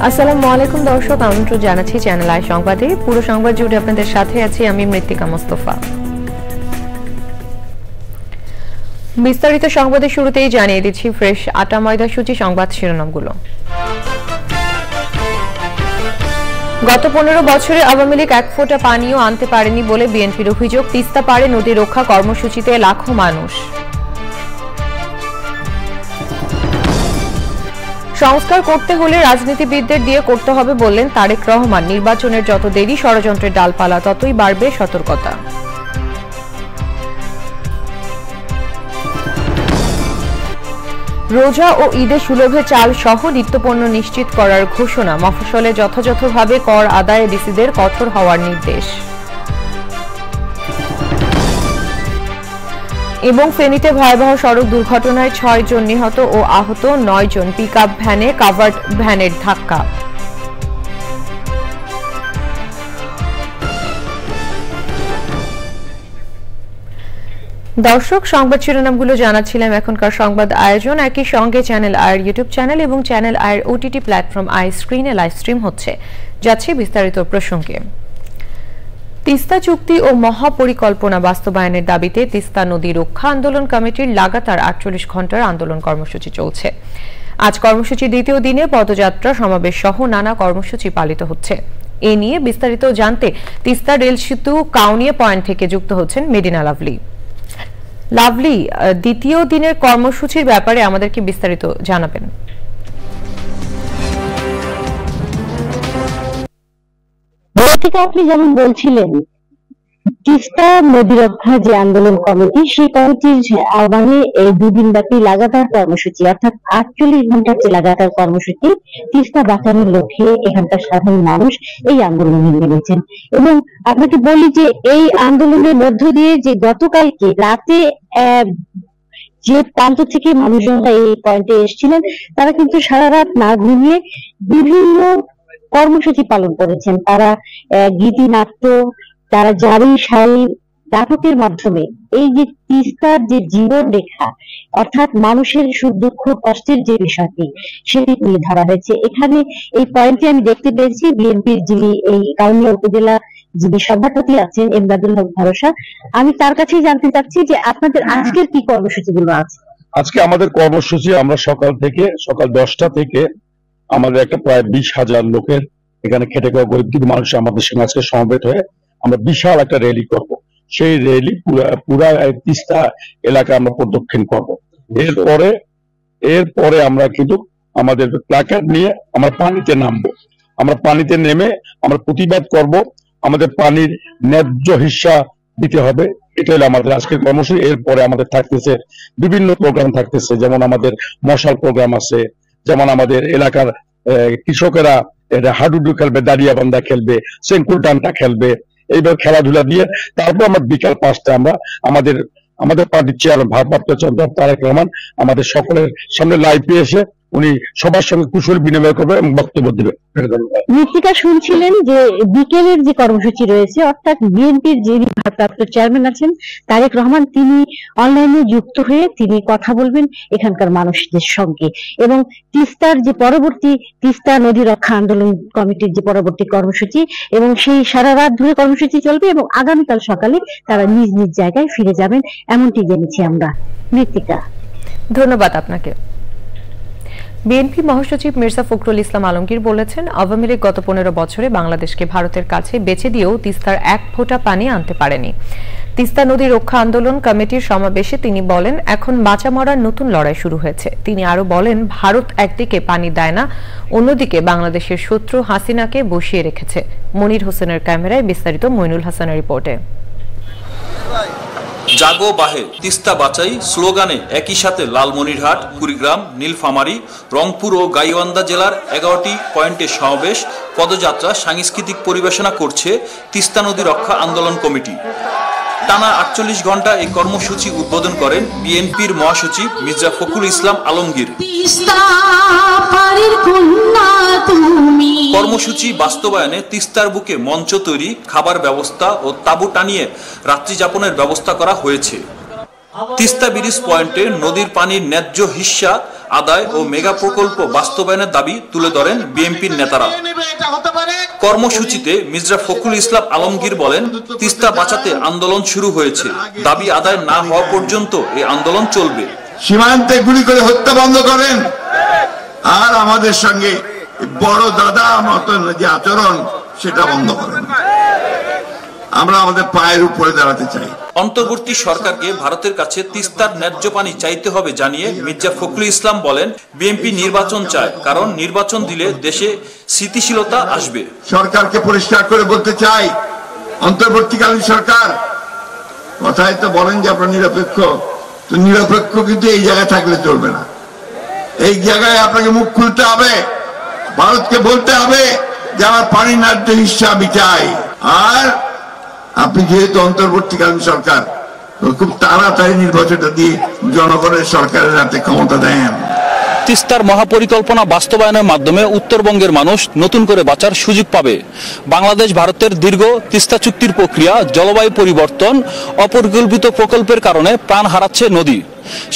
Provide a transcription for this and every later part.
আসসালামু আলাইকুম দর্শক, আমন্ত্রণ জানাচ্ছি চ্যানেল আই সংবাদে। পুরো সংবাদ জুড়ে আপনাদের সাথে আছি আমি মৃত্তিকা মোস্তফা। বিস্তারিত সংবাদের শুরুতেই জানিয়ে দিচ্ছি ফ্রেশ আটা ময়দা সূচি সংবাদ শিরোনামগুলো। গত 15 বছরে আওয়ামী লীগ এক ফোঁটা পানিও আনতে পারেনি বলে বিএনপির অভিযোগ। তিস্তা পাড়ে নদী রক্ষা কর্মসূচিতে লাখো মানুষ। সংস্কার করতে হলে রাজনীতিবিদদের দিয়ে করতে হবে বললেন তারেক রহমান। নির্বাচনের যত দেরি, ষড়যন্ত্রের ডালপালা ততই বাড়বে সতর্কতা। রোজা ও ঈদে সুলভে চাল সহ নিত্যপণ্য নিশ্চিত করার ঘোষণা। মফস্বলে যথাযথভাবে কর আদায়ে ডিসিদের কঠোর হওয়ার নির্দেশ। এবং ফেনীতে ভয়াবহ সড়ক দুর্ঘটনায় 6 জন নিহত ও আহত 9 জন। পিকআপ ভ্যানে কাভার্ড ভ্যানের ধাক্কা। দর্শক, সংবাদ শিরোনামগুলো জানাচ্ছিলাম। এখনকার সংবাদ আয়োজন একই সঙ্গে চ্যানেল আইয়ের ইউটিউব চ্যানেল এবং চ্যানেল আইয়ের ওটিটি প্ল্যাটফর্ম আই স্ক্রিনে লাইভ স্ট্রিম হচ্ছে। যাচ্ছে বিস্তারিত প্রসঙ্গে। তিস্তা চুক্তি ও মহাপরিকল্পনা বাস্তবায়নের দাবিতে তিস্তা নদী রক্ষা আন্দোলন কমিটির লাগাতার 48 ঘন্টার আন্দোলন কর্মসূচি চলছে। আজ কর্মসূচির দ্বিতীয় দিনে পদযাত্রা, সমাবেশ সহ নানা কর্মসূচি পালিত হচ্ছে। এ নিয়ে বিস্তারিত জানতে তিস্তা রেল সেতু কাউনিয়া পয়েন্ট থেকে যুক্ত হচ্ছেন মেডিনা লাভলি। লাভলি, দ্বিতীয় দিনের কর্মসূচির ব্যাপারে আমাদেরকে বিস্তারিত জানাবেন। আপনি যেমন বলছিলেন, তিস্তা নদী রক্ষা যে আন্দোলন কমিটি, সেই কমিটির আহ্বানে এই দুদিন ব্যাপী লাগাতার কর্মসূচি, অর্থাৎ 48 ঘন্টার যে লাগাতার কর্মসূচি, তিস্তা বাঁচানোর লক্ষ্যে এখানকার সাধারণ মানুষ এই আন্দোলনে নেমেছেন। এবং আপনাকে বলি যে এই আন্দোলনের মধ্য দিয়ে যে গতকালকে রাতে যে প্রান্ত থেকে মানুষজনরা এই পয়েন্টে এসেছিলেন, তারা কিন্তু সারা রাত না ঘুমিয়ে বিভিন্ন কর্মসূচি পালন করেছেন। তারা গীতিনাট্য, তারা জারি সারি নাটকের মাধ্যমে এই যে তিস্তার যে জীবন রেখা, অর্থাৎ মানুষের সুখ দুঃখ কষ্টের যে বিষয়টি, সেটি তুলে ধরা হয়েছে। এখানে এই পয়েন্টে আমি দেখতে পেয়েছি বিএনপির যিনি এই কাউনিয়া উপজেলা যিনি সভাপতি আছেন, এমদাদুল হক ভরসা। আমি তার কাছেই জানতে চাচ্ছি যে আপনাদের আজকের কি কর্মসূচিগুলো আছে। আজকে আমাদের কর্মসূচি, আমরা সকাল 10টা থেকে আমাদের একটা প্রায় 20,000 লোকের এখানে খেটে খাওয়া গরিব কিছু মানুষ আমাদের সঙ্গে আজকে সমবেত হয়ে আমরা বিশাল একটা র্যালি করব। সেই র্যালি পুরা তিস্তা এলাকা আমরা প্রদক্ষিণ করব। এরপরে আমরা কিন্তু আমাদের প্ল্যাকার্ড নিয়ে আমরা পানিতে নামবো। আমরা পানিতে নেমে আমরা প্রতিবাদ করব। আমাদের পানির ন্যায্য হিস্সা দিতে হবে। এটা হলো আমাদের আজকের কর্মসূচি। এরপরে আমাদের থাকতেছে বিভিন্ন প্রোগ্রাম থাকতেছে, যেমন আমাদের মশাল প্রোগ্রাম আছে, যেমন আমাদের এলাকার কৃষকেরা হাডুডু খেলবে, দাঁড়িয়া বান্ধা খেলবে, সেঙ্কুল টানটা খেলবে, এইভাবে খেলাধুলা দিয়ে তারপর আমরা বিকাল 5টায় আমরা আমাদের পার্টির চেয়ারম্যান ভারপ্রাপ্ত তারেক রহমান আমাদের সকলের সামনে লাইভে এসে উনি সবার সঙ্গে কুশল বিনিময় করবে এবং বক্তব্য দেবে। মৃত্তিকা, শুনছিলেন যে বিকেলের যে কর্মসূচি রয়েছে, অর্থাৎ বিএনপির যিনি ভারপ্রাপ্ত চেয়ারম্যান আছেন তারেক রহমান, তিনি অনলাইনে যুক্ত হয়ে তিনি কথা বলবেন এখানকার মানুষদের সঙ্গে। এবং তিস্তার যে পরবর্তী তিস্তা নদী রক্ষা আন্দোলন কমিটির যে পরবর্তী কর্মসূচি, এবং সেই সারা রাত ধরে কর্মসূচি চলবে এবং আগামীকাল সকালে তারা নিজ নিজ জায়গায় ফিরে যাবেন, এমনটি জেনেছি আমরা। মৃত্তিকা, ধন্যবাদ আপনাকে। বিএনপি মহাসচিব মির্জা ফখরুল ইসলাম আলমগীর বলেছেন, আওয়ামী লীগ গত 15 বছরে বাংলাদেশকে ভারতের কাছে বেচে দিয়েও তিস্তার এক ফোঁটা পানি আনতে পারেনি। তিস্তা নদী রক্ষা আন্দোলন কমিটির সমাবেশে তিনি বলেন, এখন বাঁচা মরার নতুন লড়াই শুরু হয়েছে। তিনি আরো বলেন, ভারত একদিকে পানি দেয় না, অন্যদিকে বাংলাদেশের শত্রু হাসিনাকে বসিয়ে রেখেছে। মনির হোসেনের ক্যামেরায় বিস্তারিত মইনুল হাসানের রিপোর্টে। জাগো বাহে তিস্তা বাঁচাই স্লোগানে একই সাথে লালমনিরহাট, কুড়িগ্রাম, নীলফামারী, রংপুর ও গাইবান্ধা জেলার 11টি পয়েন্টে সমাবেশ, পদযাত্রা, সাংস্কৃতিক পরিবেশনা করছে তিস্তা নদী রক্ষা আন্দোলন কমিটি। টানা 48 ঘন্টা এই কর্মসূচি উদ্বোধন করেন বিএনপির মহাসচিব মির্জা ফখরুল ইসলাম আলমগীর। কর্মসূচি বাস্তবায়নে তিস্তার বুকে মঞ্চ তৈরি, খাবার ব্যবস্থা ও তাঁবু টানিয়ে রাত্রি যাপনের ব্যবস্থা করা হয়েছে। তিস্তা ব্রিজ পয়েন্টে নদীর পানির ন্যায্য হিস্সা আদায় ও মেগা প্রকল্প বাস্তবায়নের দাবি তুলে ধরেন বিএনপির নেতারা। কর্মসূচিতে মির্জা ফখরুল ইসলাম আলমগীর বলেন, তিস্তা বাঁচাতে আন্দোলন শুরু হয়েছে, দাবি আদায় না হওয়া পর্যন্ত এই আন্দোলন চলবে। সীমান্তে গুলি করে হত্যা বন্ধ করেন, আর আমাদের সঙ্গে বড় দাদা মতন যে আচরণ সেটা বন্ধ করেন। আমরা আমাদের পায়ের উপরে দাঁড়াতে চাই। অন্তর্বর্তী সরকারকে ভারতের কাছে তিস্তার ন্যায্য পানি চাইতে হবে জানিয়ে মির্জা ফখরুল ইসলাম বলেন, বিএনপি নির্বাচন চায়, কারণ নির্বাচন দিলে দেশে স্থিতিশীলতা আসবে। সরকারকে পরিষ্কার করে বলতে চাই, অন্তর্বর্তীকালীন সরকার কথায় তো বলেন যে আপনার নিরপেক্ষ, তো নিরপেক্ষ কিন্তু এই জায়গায় থাকলে চলবে না। এই জায়গায় আপনাকে মুখ খুলতে হবে, ভারতকে বলতে হবে যে আমার পানির ন্যায্য হিস্সা আমি চাই। আর আপনি যেহেতু অন্তর্বর্তীকালীন সরকার, খুব তাড়াতাড়ি নির্বাচনটা দিয়ে জনগণের সরকারের হাতে ক্ষমতা দেন। তিস্তার মহাপরিকল্পনা বাস্তবায়নের মাধ্যমে উত্তরবঙ্গের মানুষ নতুন করে বাঁচার সুযোগ পাবে। বাংলাদেশ ভারতের দীর্ঘ তিস্তা চুক্তির প্রক্রিয়া, জলবায়ু পরিবর্তন, অপরিকল্পিত প্রকল্পের কারণে প্রাণ হারাচ্ছে নদী।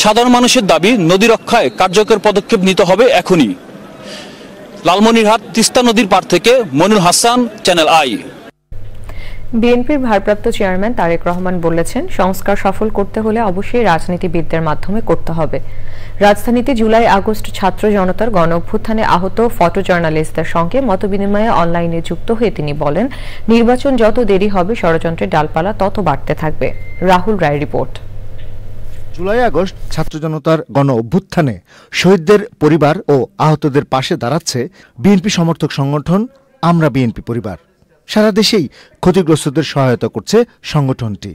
সাধারণ মানুষের দাবি, নদী রক্ষায় কার্যকর পদক্ষেপ নিতে হবে এখনই। লালমনিরহাট তিস্তা নদীর পার থেকে মনির হাসান, চ্যানেল আই। বিএনপির ভারপ্রাপ্ত চেয়ারম্যান তারেক রহমান বলেছেন, সংস্কার সফল করতে হলে অবশ্যই রাজনীতিবিদদের মাধ্যমে করতে হবে। রাজধানীতে জুলাই আগস্ট ছাত্র জনতার গণ অভ্যুত্থানে আহত ফটো জার্নালিস্টদের সঙ্গে মতবিনিময়ে অনলাইনে যুক্ত হয়ে তিনি বলেন, নির্বাচন যত দেরি হবে ষড়যন্ত্রের ডালপালা তত বাড়তে থাকবে। রাহুল রায় রিপোর্ট। জুলাই আগস্ট ছাত্র জনতার গণ অভ্যুত্থানে শহীদদের পরিবার ও আহতদের পাশে দাঁড়াচ্ছে বিএনপি সমর্থক সংগঠন আমরা বিএনপি পরিবার। সারা দেশেই ক্ষতিগ্রস্তদের সহায়তা করছে সংগঠনটি।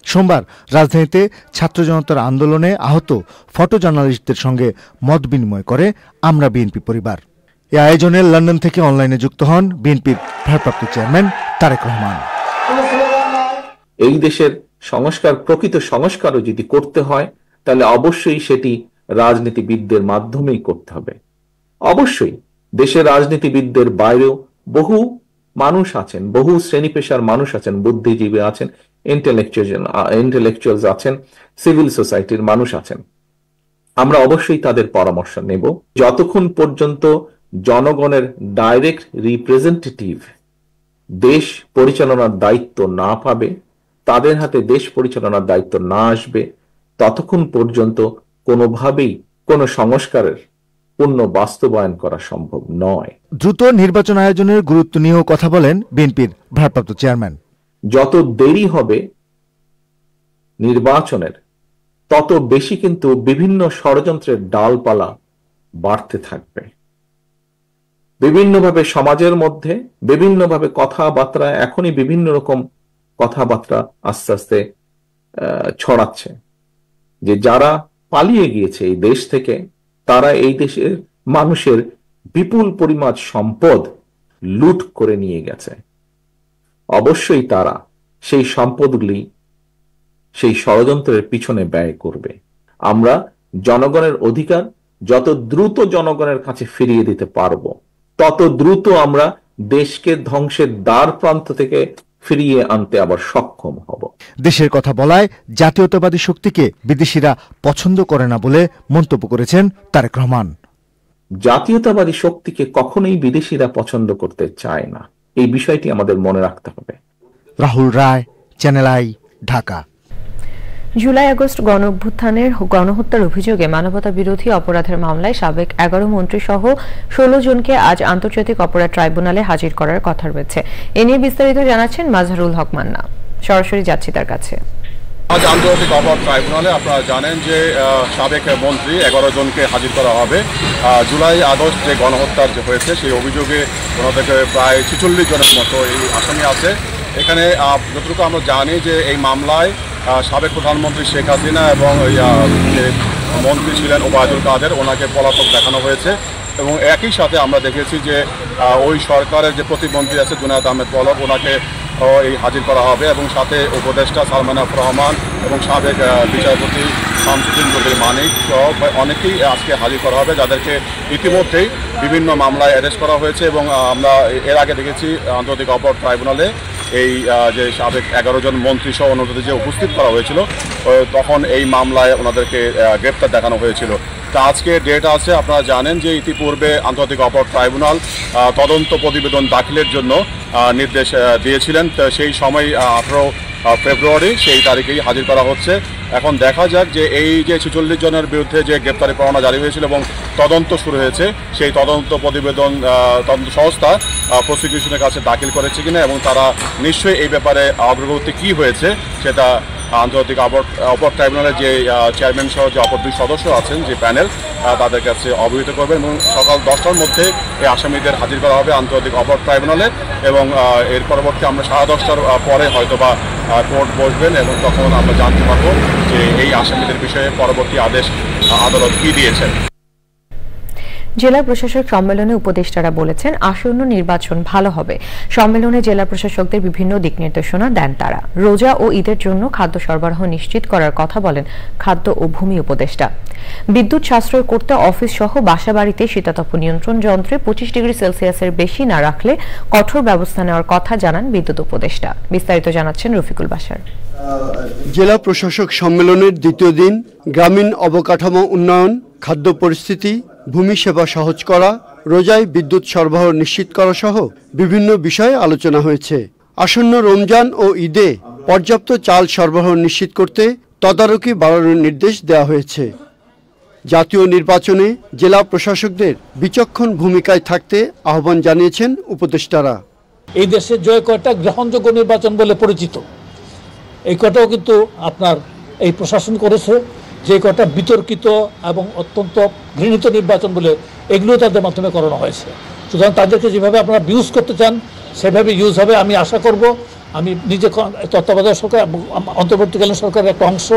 সোমবার রাজধানীতে ছাত্র জনতার আন্দোলনে আহত ফটো জার্নালিস্টদের সঙ্গে মত বিনিময় করে আমরা বিএনপি পরিবার। এ আয়োজনে লন্ডন থেকে অনলাইনে যুক্ত হন বিএনপির ভারপ্রাপ্ত চেয়ারম্যান তারেক রহমান। এই দেশের সংস্কার, প্রকৃত সংস্কারও যদি করতে হয় তাহলে অবশ্যই সেটি রাজনীতিবিদদের মাধ্যমেই করতে হবে। অবশ্যই দেশের রাজনীতিবিদদের বাইরেও বহু মানুষ আছেন, বহু শ্রেণী পেশার মানুষ আছেন, বুদ্ধিজীবী আছেন, ইন্টেলেকচুয়ালস আছেন, সিভিল সোসাইটির মানুষ আছেন। আমরা অবশ্যই তাদের পরামর্শ নেব। যতক্ষণ পর্যন্ত জনগণের ডাইরেক্ট রিপ্রেজেন্টেটিভ দেশ পরিচালনার দায়িত্ব না পাবে, তাদের হাতে দেশ পরিচালনার দায়িত্ব না আসবে, ততক্ষণ পর্যন্ত কোনোভাবেই কোনো সংস্কারের পূর্ণ বাস্তবায়ন করা সম্ভব নয়। দ্রুত নির্বাচন আয়োজনের গুরুত্ব নিয়েও কথা বলেন বিএনপির ভারপ্রাপ্ত চেয়ারম্যান। যত দেরি হবে নির্বাচনের, তত বেশি কিন্তু বিভিন্ন ষড়যন্ত্রের ডালপালা বাড়তে থাকবে। বিভিন্নভাবে সমাজের মধ্যে বিভিন্নভাবে কথাবার্তা, এখনই বিভিন্ন রকম কথাবার্তা আস্তে আস্তে ছড়াচ্ছে যে যারা পালিয়ে গিয়েছে এই দেশ থেকে, তারা এই দেশের মানুষের বিপুল পরিমাণ সম্পদ লুট করে নিয়ে গেছে। অবশ্যই তারা সেই সম্পদগুলি সেই ষড়যন্ত্রের পিছনে ব্যয় করবে। আমরা জনগণের অধিকার যত দ্রুত জনগণের কাছে ফিরিয়ে দিতে পারবো, তত দ্রুত আমরা দেশকে ধ্বংসের দ্বার প্রান্ত থেকে ফিরিয়ে আনতে আবার সক্ষম হব। দেশের কথা বলায় জাতীয়তাবাদী শক্তিকে বিদেশিরা পছন্দ করে না বলে মন্তব্য করেছেন তারেক রহমান। জাতীয়তাবাদী শক্তিকে কখনোই বিদেশিরা পছন্দ করতে চায় না, এই বিষয়টি আমাদের মনে রাখতে হবে। Rahul Roy, channel I, Dhaka. July August গণ অভ্যুত্থানের গণহত্যার অভিযোগে মানবতা বিরোধী অপরাধের মামলায় সাবেক 11 মন্ত্রী সহ 16 জনকে আজ আন্তর্জাতিক অপরাধ ট্রাইব্যুনালে হাজির করার কথা রয়েছে। এ নিয়ে বিস্তারিত জানাচ্ছেন মাজহারুল হক মান্না। সরাসরি যাচ্ছি তার কাছে। আজ আন্তর্জাতিক অপরাধ ট্রাইব্যুনালে আপনারা জানেন যে সাবেক মন্ত্রী 11 জনকে হাজির করা হবে। জুলাই আগস্ট যে গণহত্যার যে হয়েছে সেই অভিযোগে ওনাদেরকে প্রায় 46 জনের মতো এই আসামি আছে। এখানে যতটুকু আমরা জানি যে এই মামলায় সাবেক প্রধানমন্ত্রী শেখ হাসিনা এবং যে মন্ত্রী ছিলেন ওবায়দুল কাদের, ওনাকে পলাতক দেখানো হয়েছে। এবং একই সাথে আমরা দেখেছি যে ওই সরকারের যে প্রতিমন্ত্রী আছে জুনায়েদ আহমেদ পলক, ওনাকে এই হাজির করা হবে এবং সাথে উপদেষ্টা সালমান এফ রহমান এবং সাবেক বিচারপতি শামসুদ্দিন চৌধুরী মানিক সহ অনেকেই আজকে হাজির করা হবে, যাদেরকে ইতিমধ্যেই বিভিন্ন মামলায় অ্যারেস্ট করা হয়েছে। এবং আমরা এর আগে দেখেছি আন্তর্জাতিক অপরাধ ট্রাইব্যুনালে এই যে সাবেক 11 জন মন্ত্রী সহ অন্যদের যে উপস্থিত করা হয়েছিল তখন এই মামলায় ওনাদেরকে গ্রেপ্তার দেখানো হয়েছিল। তা আজকে ডেট আছে, আপনারা জানেন যে ইতিপূর্বে আন্তর্জাতিক অপরাধ ট্রাইব্যুনাল তদন্ত প্রতিবেদন দাখিলের জন্য নির্দেশ দিয়েছিলেন। তো সেই সময় 18 ফেব্রুয়ারি সেই তারিখেই হাজির করা হচ্ছে। এখন দেখা যাক যে এই যে 46 জনের বিরুদ্ধে যে গ্রেপ্তারি পরোয়ানা জারি হয়েছিল এবং তদন্ত শুরু হয়েছে, সেই তদন্ত প্রতিবেদন তদন্ত সংস্থা প্রসিকিউশনের কাছে দাখিল করেছে কিনা এবং তারা নিশ্চয়ই এই ব্যাপারে অগ্রগতি কী হয়েছে সেটা আন্তর্জাতিক অপরাধ ট্রাইব্যুনালের যে চেয়ারম্যান সহ যে অপর 2 সদস্য আছেন যে প্যানেল তাদের কাছে অবহিত করবেন এবং সকাল 10টার মধ্যে এই আসামিদের হাজির করা হবে আন্তর্জাতিক অপরাধ ট্রাইব্যুনালে এবং এর পরবর্তী আমরা 10:30টার পরে হয়তোবা কোর্ট বসবেন এবং তখন আমরা জানতে পারবো যে এই আসামিদের বিষয়ে পরবর্তী আদেশ আদালত কী দিয়েছেন। জেলা প্রশাসক সম্মেলনে উপদেষ্টারা বলেছেন আসন্ন নির্বাচন ভালো হবে। সম্মেলনে জেলা প্রশাসকদের বিভিন্ন দিক নির্দেশনা দেন তারা। রোজা ও ঈদের জন্য খাদ্য সরবরাহ নিশ্চিত করার কথা বলেন খাদ্য ও ভূমি উপদেষ্টা। বিদ্যুৎ সাশ্রয় করতে অফিস সহ বাসাবাড়িতে শীতাতপ নিয়ন্ত্রণ যন্ত্রে 25 ডিগ্রি সেলসিয়াসের বেশি না রাখলে কঠোর ব্যবস্থা নেওয়ার কথা জানান বিদ্যুৎ উপদেষ্টা। বিস্তারিত জানাচ্ছেন রফিকুল বাশার। জেলা প্রশাসক সম্মেলনের দ্বিতীয় দিন গ্রামীণ অবকাঠামো উন্নয়ন, খাদ্য পরিস্থিতি, ভূমি সেবা সহজ করা, রোজায় বিদ্যুৎ সরবরাহ নিশ্চিত করা সহ বিভিন্ন বিষয়ে আলোচনা হয়েছে। আসন্ন রমজান ও ঈদে পর্যাপ্ত চাল সরবরাহ নিশ্চিত করতে তদারকি বাড়ানোর নির্দেশ দেওয়া হয়েছে। জাতীয় নির্বাচনে জেলা প্রশাসকদের বিচক্ষণ ভূমিকায় থাকতে আহ্বান জানিয়েছেন উপদেষ্টারা। এই দেশে জয় কয়টা গ্রহণযোগ্য নির্বাচন বলে পরিচিত, এই কটাও কিন্তু আপনার এই প্রশাসন করেছে। যে কটা বিতর্কিত এবং অত্যন্ত ঘৃণিত নির্বাচন বলে এগুলো তাদের মাধ্যমে করানো হয়েছে। সুতরাং তাদেরকে যেভাবে আপনারা ইউজ করতে চান সেভাবে ইউজ হবে আমি আশা করব। আমি নিজে তত্ত্বাবধায়ক সরকার, অন্তর্বর্তীকালীন সরকারের একটা অংশ,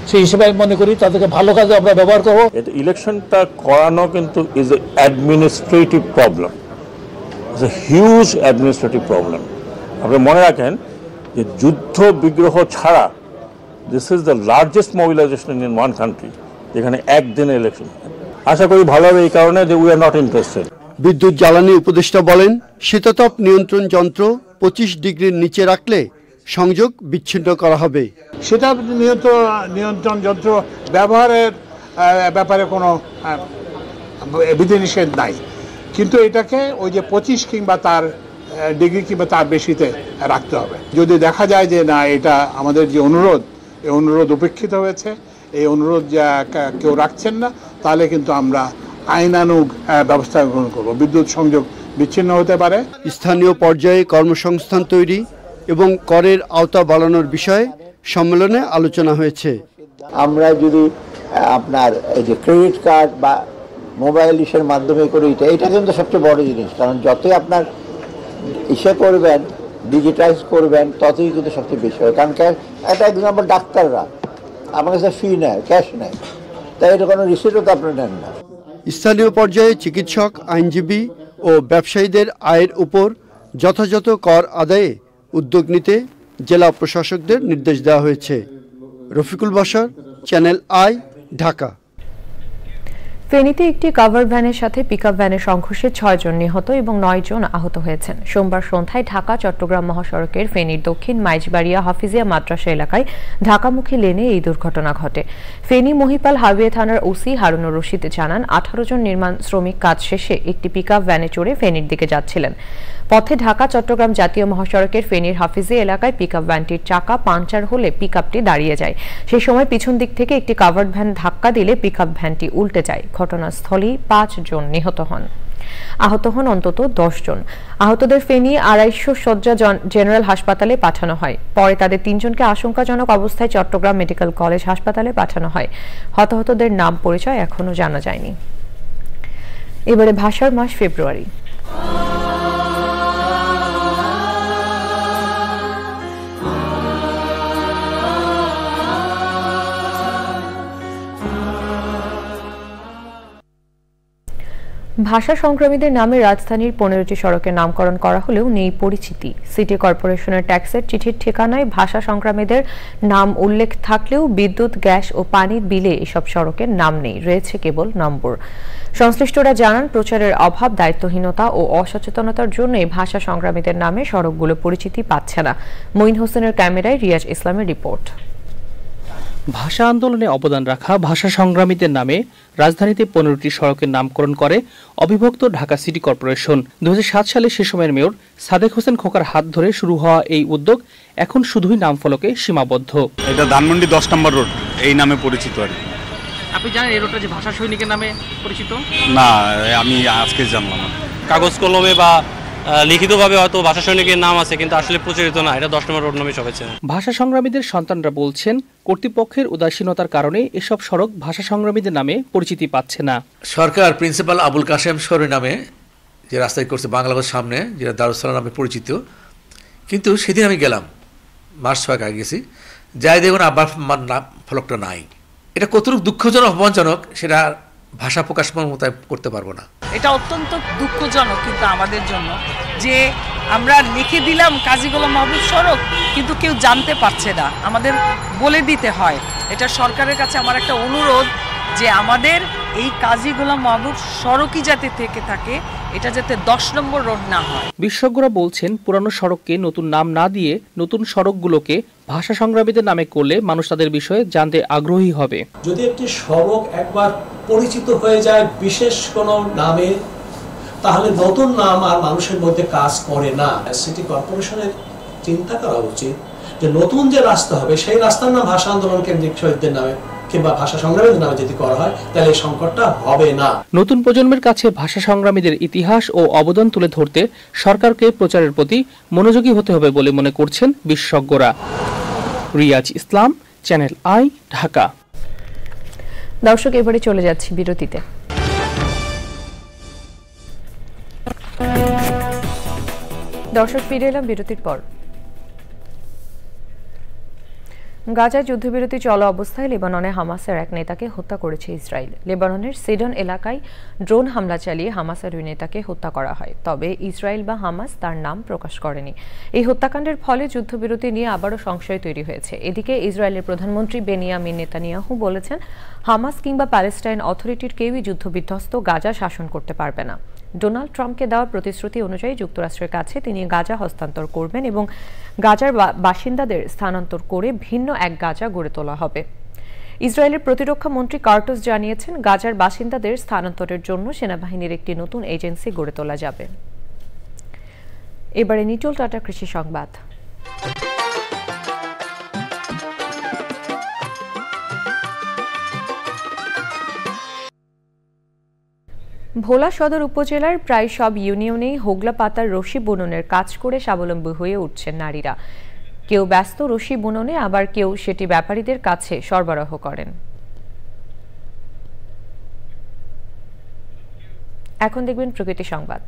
সেই হিসেবে আমি মনে করি তাদেরকে ভালো কাজে আমরা ব্যবহার করবো। ইলেকশনটা করানো কিন্তু is a administrative problem, is a huge administrative problem. আপনি মনে রাখেন যে যুদ্ধ বিগ্রহ ছাড়া this is the largest mobilisation in one country, যেখানে একদিনে ইলেকশন। আশা করি ভালো হবে এই কারণে যে উই আর নট ইন্টারেস্টেড। বিদ্যুৎ জ্বালানি উপদেষ্টা বলেন, শীতাতপ নিয়ন্ত্রণ যন্ত্র 25 ডিগ্রির নিচে রাখলে সংযোগ বিচ্ছিন্ন করা হবে। শীতাতপ নিয়ন্ত্রণ যন্ত্র ব্যবহারের ব্যাপারে কোনো বিধিনিষেধ নাই, কিন্তু এটাকে ওই যে 25 কিংবা তার ডিগ্রি কিংবা তার বেশিতে রাখতে হবে। যদি দেখা যায় যে না, এটা আমাদের যে অনুরোধ, এই অনুরোধ উপেক্ষিত হয়েছে, এই অনুরোধ যা কেউ রাখছেন না, তাহলে কিন্তু আমরা আইনানুগ ব্যবস্থা গ্রহণ করব। বিদ্যুৎ সংযোগ বিচ্ছিন্ন হতে পারে। স্থানীয় পর্যায়ে কর্মসংস্থান তৈরি এবং করের আওতা বাড়ানোর বিষয়ে সম্মেলনে আলোচনা হয়েছে। আমরা যদি আপনার এই যে ক্রেডিট কার্ড বা মোবাইল ইসের মাধ্যমে করি, এটা কিন্তু সবচেয়ে বড় জিনিস, কারণ যতই আপনার ইসে করবেন, ডিজিটাইজ করবেন, ততই কিন্তু সবচেয়ে বেশি হয়। কারণ একটা এক্সাম্পল, ডাক্তাররা আমার কাছে ফি নেয়, ক্যাশ নেয়, তাই এটা কোনো রিসিটও তো আপনি নেন না। স্থানীয় পর্যায়ে চিকিৎসক, আইনজীবী ও ব্যবসায়ীদের আয়ের উপর যথাযথ কর আদায়ে উদ্যোগ নিতে জেলা প্রশাসকদের নির্দেশ দেওয়া হয়েছে। Rafiqul Bashar, channel I, Dhaka. ফেনীতে একটি কাভার ভ্যানের সাথে পিকআপ ভ্যানের সংঘর্ষে 6 জন নিহত এবং 9 জন আহত হয়েছেন। সোমবার সন্ধ্যায় ঢাকা চট্টগ্রাম মহাসড়কের ফেনীর দক্ষিণ মাইজবাড়িয়া হাফিজিয়া মাদ্রাসা এলাকায় ঢাকামুখী লেনে এই দুর্ঘটনা ঘটে। ফেনী মহিপাল হাইওয়ে থানার ওসি হারুনুর রশিদ জানান, 18 জন নির্মাণ শ্রমিক কাজ শেষে একটি পিকআপ ভ্যানে চড়ে ফেনীর দিকে যাচ্ছিলেন। পথে ঢাকা চট্টগ্রাম জাতীয় মহাসড়কের ফেনীর হাফিজিয়া এলাকায় পিকআপ ভ্যানটির চাকা পাংচার হলে পিকআপটি দাঁড়িয়ে যায়। সেই সময় পিছন দিক থেকে একটি কাভার্ড ভ্যান ধাক্কা দিলে পিকআপ ভ্যানটি উল্টে যায়। ঘটনাস্থলেই 5 জন নিহত হন। আহত হন অন্তত 10 জন। আহতদের ফেনী 250 শয্যা জেনারেল হাসপাতালে পাঠানো হয়। পরে তাদের 3 জনকে আশঙ্কাজনক অবস্থায় চট্টগ্রাম মেডিকেল কলেজ হাসপাতালে পাঠানো হয়। হতাহতদের নাম পরিচয় এখনো জানা যায়নি। এবারে ভাষার মাস ফেব্রুয়ারি। ভাষা সংগ্রামীদের নামে রাজধানীর 15টি সড়কের নামকরণ করা হলেও নেই পরিচিতি। সিটি কর্পোরেশনের ট্যাক্সের চিঠির ঠিকানায় ভাষা সংগ্রামীদের নাম উল্লেখ থাকলেও বিদ্যুৎ, গ্যাস ও পানির বিলে এসব সড়কের নাম নেই, রয়েছে কেবল নম্বর। সংশ্লিষ্টরা জানান, প্রচারের অভাব, দায়িত্বহীনতা ও অসচেতনতার জন্যই ভাষা সংগ্রামীদের নামে সড়কগুলো পরিচিতি পাচ্ছে না। মঈন হোসেনের ক্যামেরায় রিয়াজ ইসলামের রিপোর্ট। ভাষা আন্দোলনে অবদান রাখা ভাষা সংগ্রামীদের নামে রাজধানীতে 15টি সড়কের নামকরণ করে অবিভক্ত ঢাকা সিটি কর্পোরেশন। 2007 সালে সে সময়ের মেয়র সাদেক হোসেন খোকার হাত ধরে শুরু হওয়া এই উদ্যোগ এখন শুধুই নামফলকে সীমাবদ্ধ। এটা ধানমন্ডি 10 নম্বর রোড এই নামে পরিচিত আর কি। আপনি জানেন এই রোডটা যে ভাষা সৈনিকের নামে পরিচিত? না, আমি আজকে জানলাম। কাগজ কলমে বা লিখিতভাবে হয়তো ভাষা সৈনিকের নাম আছে, কিন্তু আসলে প্রচলিত না। এটা 10 নম্বর রোড নামে সবাই চেনে। ভাষা সংগ্রামীদের সন্তানরা বলছেন, কর্তৃপক্ষের উদাসীনতার কারণে এসব সড়ক ভাষা সংগ্রামীদের নামে পরিচিতি পাচ্ছে না। সরকার প্রিন্সিপাল আবুল কাশেম শহরের নামে যে রাস্তায় করছে বাংলাদেশের সামনে, যেটা দারুসালাম নামে পরিচিত, কিন্তু সেদিন আমি গেলাম, মাস 6 আগে গেছি, যাই দেখুন আবার ফলকটা নাই। এটা কতটুকু দুঃখজনক, অপমানজনক, সেটা ভাষা প্রকাশ করতে পারবো না। এটা অত্যন্ত দুঃখজনক কিন্তু আমাদের জন্য, যে আমরা লিখে দিলাম কাজী গোলাম মাহবুব সড়ক, কিন্তু কেউ জানতে পারছে না, আমাদের বলে দিতে হয়। এটা সরকারের কাছে আমার একটা অনুরোধ যে আমাদের এই কাজী গোলাম মাহবুব সড়কই যাতে থেকে থাকে, এটা যাতে 10 নম্বর রোড না হয়। বিশেষজ্ঞরা বলছেন, পুরানো সড়ককে নতুন নাম না দিয়ে নতুন সড়কগুলোকে ভাষা সংগ্রামীদের নামে করলে মানুষ তাদের বিষয়ে জানতে আগ্রহী হবে। যদি একটি সড়ক একবার পরিচিত হয়ে যায় বিশেষ কোনো নামে, তাহলে নতুন নাম আর মানুষের মধ্যে কাজ করে না। সিটি কর্পোরেশনের চিন্তা করা উচিত যে নতুন যে রাস্তা হবে সেই রাস্তার নাম ভাষা আন্দোলন কেন্দ্রিক শহীদদের নামে কিংবা ভাষা সংগ্রামীদের নামে যদি করা হয়, তাহলে এই সংকটটা হবে না। নতুন প্রজন্মের কাছে ভাষা সংগ্রামীদের ইতিহাস ও অবদান তুলে ধরতে সরকারকে প্রচারের প্রতি মনোযোগী হতে হবে বলে মনে করছেন বিশেষজ্ঞরা। রিয়াজ ইসলাম, চ্যানেল আই, ঢাকা। দর্শক, এবারে চলে যাচ্ছি বিরতিতে। দর্শক, ফিরে এলাম বিরতির পর। গাজায় যুদ্ধবিরতি চলা অবস্থায় লেবাননে হামাসের এক নেতাকে হত্যা করেছে ইসরায়েল। লেবাননের সিডন এলাকায় ড্রোন হামলা চালিয়ে হামাসের ওই নেতাকে হত্যা করা হয়, তবে ইসরায়েল বা হামাস তার নাম প্রকাশ করেনি। এই হত্যাকাণ্ডের ফলে যুদ্ধবিরতি নিয়ে আবারও সংশয় তৈরি হয়েছে। এদিকে ইসরায়েলের প্রধানমন্ত্রী বেনিয়ামিন নেতানিয়াহু বলেছেন, হামাস কিংবা প্যালেস্টাইন অথরিটির কেউই যুদ্ধবিধ্বস্ত গাজা শাসন করতে পারবে না। ডোনাল্ড ট্রাম্পকে দেওয়া প্রতিশ্রুতি অনুযায়ী যুক্তরাষ্ট্রের কাছে তিনি গাজা হস্তান্তর করবেন এবং গাজার বাসিন্দাদের স্থানান্তর করে ভিন্ন এক গাজা গড়ে তোলা হবে। ইসরায়েলের প্রতিরক্ষা মন্ত্রী কার্টোস জানিয়েছেন, গাজার বাসিন্দাদের স্থানান্তরের জন্য সেনাবাহিনীর একটি নতুন এজেন্সি গড়ে তোলা যাবে। এবারে নিটোল টাটা কৃষি সংবাদ। ভোলা সদর উপজেলার প্রায় সব ইউনিয়নেই হোগলা পাতার রশি বুননের কাজ করে স্বাবলম্বী হয়ে উঠছেন নারীরা। কেউ ব্যস্ত রশি বুননে, আবার কেউ সেটি ব্যাপারীদের কাছে সরবরাহ করেন। এখন দেখবেন প্রকৃতি সংবাদ।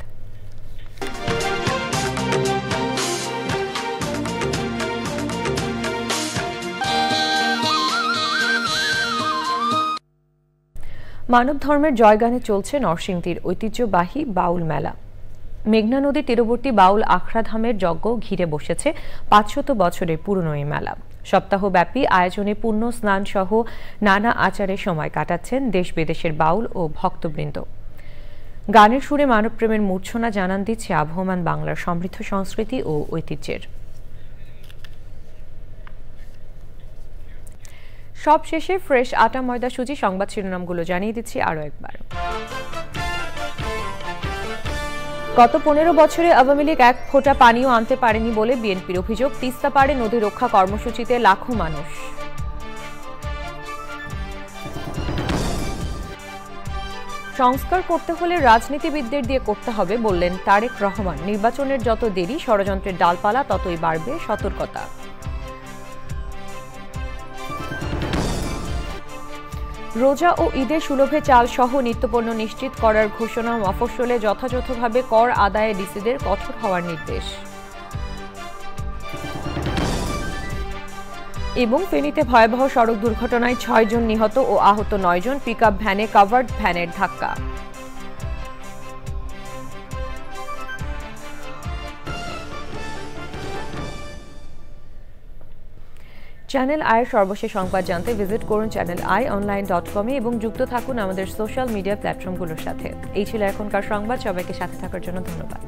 মানব ধর্মের জয়গানে চলছে নরসিংদীর ঐতিহ্যবাহী বাউল মেলা। মেঘনা নদী তীরবর্তী বাউল আখড়াধামের যজ্ঞ ঘিরে বসেছে 500 বছরের পুরনো এই মেলা। সপ্তাহব্যাপী আয়োজনে পুণ্য স্নান সহ নানা আচারে সময় কাটাচ্ছেন দেশ বিদেশের বাউল ও ভক্তবৃন্দ। গানের সুরে মানবপ্রেমের মূর্ছনা জানান দিচ্ছে আবহমান বাংলার সমৃদ্ধ সংস্কৃতি ও ঐতিহ্যের। সব শেষে ফ্রেশ আটা ময়দা সুজি সংবাদ শিরোনামগুলো জানিয়ে দিচ্ছি আরও একবার। গত 15 বছরে আওয়ামী লীগ এক ফোঁটা পানিও আনতে পারেনি বলে বিএনপির অভিযোগ। তিস্তা পাড়ে নদী রক্ষা কর্মসূচিতে লাখো মানুষ। সংস্কার করতে হলে রাজনীতিবিদদের দিয়ে করতে হবে বললেন তারেক রহমান। নির্বাচনের যত দেরি, ষড়যন্ত্রের ডালপালা ততই বাড়বে সতর্কতা। রোজা ও ঈদে সুলভে চাল সহ নিত্যপণ্য নিশ্চিত করার ঘোষণা। মফস্বলে যথাযথভাবে কর আদায়ে ডিসিদের কঠোর হওয়ার নির্দেশ। এবং ফেনীতে ভয়াবহ সড়ক দুর্ঘটনায় 6 জন নিহত ও আহত 9 জন। পিকআপ ভ্যানে কাভার্ড ভ্যানের ধাক্কা। চ্যানেল আইয়ের সর্বশেষ সংবাদ জানতে ভিজিট করুন channelionline.com এবং যুক্ত থাকুন আমাদের সোশ্যাল মিডিয়া প্ল্যাটফর্মগুলোর সাথে। এই ছিল এখনকার সংবাদ। সবাইকে সাথে থাকার জন্য ধন্যবাদ।